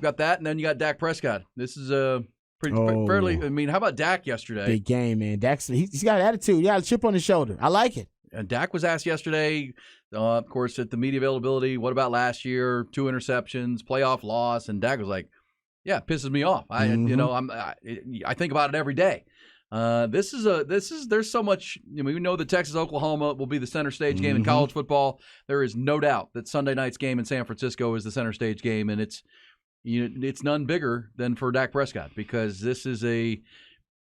got that, and then you got Dak Prescott. This is a fairly. I mean, how about Dak yesterday? Big game, man. Dak's he's got an attitude. He got a chip on his shoulder. I like it. And Dak was asked yesterday, of course, at the media availability, what about last year? 2 interceptions, playoff loss, and Dak was like, "Yeah, it pisses me off. I think about it every day." There's so much. We know that Texas Oklahoma will be the center stage game in college football. There is no doubt that Sunday night's game in San Francisco is the center stage game, and it's none bigger than for Dak Prescott, because this is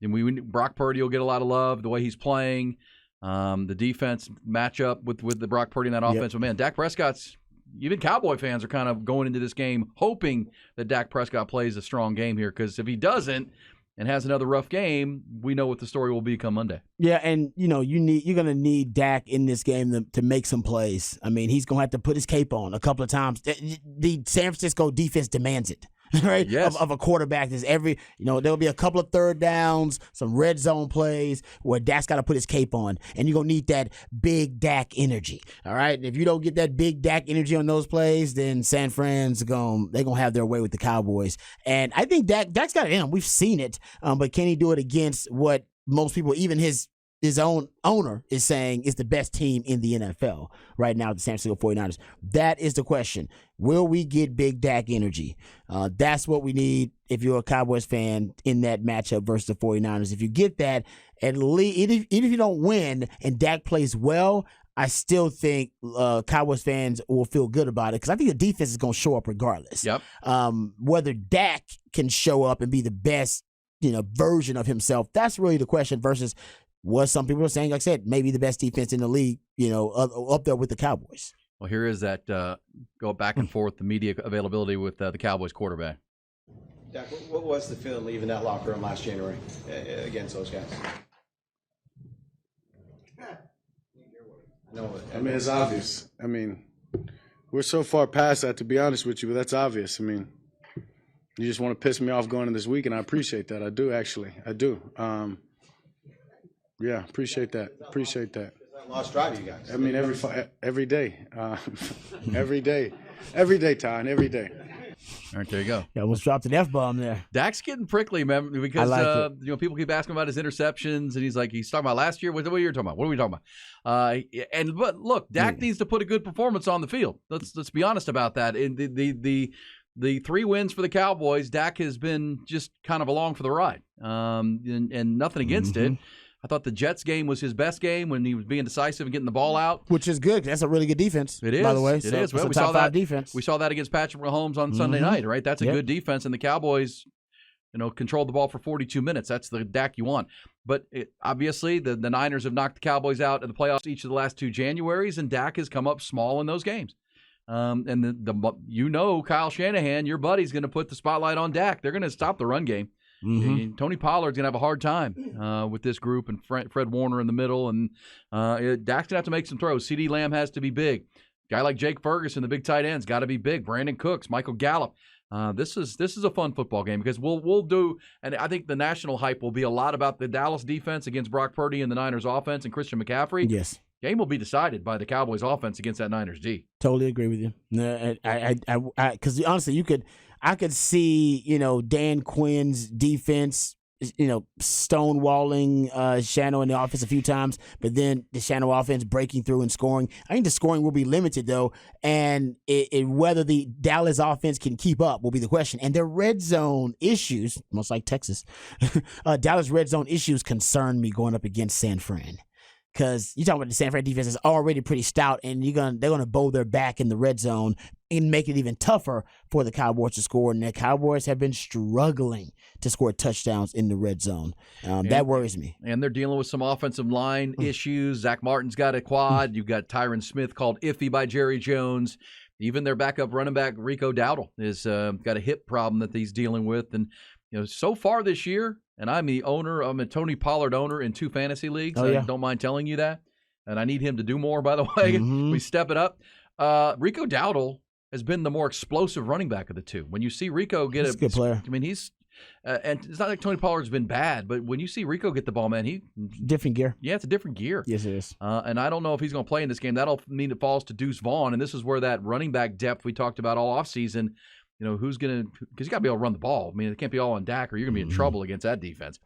Brock Purdy will get a lot of love the way he's playing. The defense matchup with the Brock Purdy and that offense. But man, Dak Prescott's, even Cowboy fans are kind of going into this game hoping that Dak Prescott plays a strong game here, because if he doesn't and has another rough game, we know what the story will be come Monday. Yeah, and you're going to need Dak in this game to make some plays. I mean, he's going to have to put his cape on a couple of times. The San Francisco defense demands it. Right? Yes. Of a quarterback. There'll be a couple of third downs, some red zone plays where Dak's got to put his cape on, and you're going to need that big Dak energy. All right? If you don't get that big Dak energy on those plays, then San Fran's they're going to have their way with the Cowboys. And I think Dak's got it in him. We've seen it. But can he do it against what most people, even his own owner, is saying is the best team in the NFL right now, the San Francisco 49ers? That is the question. Will we get big Dak energy? That's what we need if you're a Cowboys fan in that matchup versus the 49ers. If you get that, at least, even if you don't win and Dak plays well, I still think Cowboys fans will feel good about it, because I think the defense is going to show up regardless. Yep. Whether Dak can show up and be the best version of himself, that's really the question, versus what some people are saying, like I said, maybe the best defense in the league, up there with the Cowboys. Well, here is that go back and forth, the media availability with the Cowboys quarterback. Dak, what was the feeling leaving that locker room last January against those guys? No, I mean, it's obvious. I mean, we're so far past that, to be honest with you, but that's obvious. I mean, you just want to piss me off going into this week, and I appreciate that. I do, actually. I do. Yeah, appreciate that. Appreciate that. Lost drive, you guys. I mean, every day, every day, Ty, every day. All right, there you go. Yeah, almost dropped an F-bomb there. Dak's getting prickly, man, because people keep asking about his interceptions, and he's talking about last year. What are you talking about? What are we talking about? But look, Dak needs to put a good performance on the field. Let's be honest about that. In the 3 wins for the Cowboys, Dak has been just kind of along for the ride, and nothing against it. I thought the Jets game was his best game when he was being decisive and getting the ball out. Which is good. That's a really good defense, it is, by the way. It is. Well, we saw that defense. We saw that against Patrick Mahomes on Sunday night, right? That's a good defense, and the Cowboys, controlled the ball for 42 minutes. That's the Dak you want. But obviously, the Niners have knocked the Cowboys out in the playoffs each of the last 2 Januaries, and Dak has come up small in those games. And Kyle Shanahan, your buddy's going to put the spotlight on Dak. They're going to stop the run game. Tony Pollard's going to have a hard time with this group, and Fred Warner in the middle, and Dak's going to have to make some throws. CeeDee Lamb has to be big. Guy like Jake Ferguson, the big tight end's got to be big. Brandon Cooks, Michael Gallup. This is a fun football game, because we'll do, and I think the national hype will be a lot about the Dallas defense against Brock Purdy and the Niners offense and Christian McCaffrey. Yes. Game will be decided by the Cowboys offense against that Niners D. Totally agree with you. Because honestly, I could see, Dan Quinn's defense, stonewalling Shano in the offense a few times, but then the Shano offense breaking through and scoring. I think the scoring will be limited, though, and whether the Dallas offense can keep up will be the question. And their red zone issues, much like Texas, Dallas red zone issues concern me going up against San Fran. Because you're talking about the San Fran defense is already pretty stout, and they're gonna bow their back in the red zone and make it even tougher for the Cowboys to score. And the Cowboys have been struggling to score touchdowns in the red zone. That worries me. And they're dealing with some offensive line issues. Zach Martin's got a quad. You've got Tyron Smith called iffy by Jerry Jones. Even their backup running back Rico Dowdle is got a hip problem that he's dealing with. And so far this year. And I'm a Tony Pollard owner in 2 fantasy leagues. I don't mind telling you that. And I need him to do more, by the way. We step it up. Rico Dowdle has been the more explosive running back of the 2. When you see Rico get he's a good player. I mean, he's and it's not like Tony Pollard's been bad, but when you see Rico get the ball, man, different gear. Yeah, it's a different gear. Yes, it is. And I don't know if he's going to play in this game. That'll mean it falls to Deuce Vaughn. And this is where that running back depth we talked about all offseason, who's going to – because you got to be able to run the ball. I mean, it can't be all on Dak or you're going to be in trouble against that defense.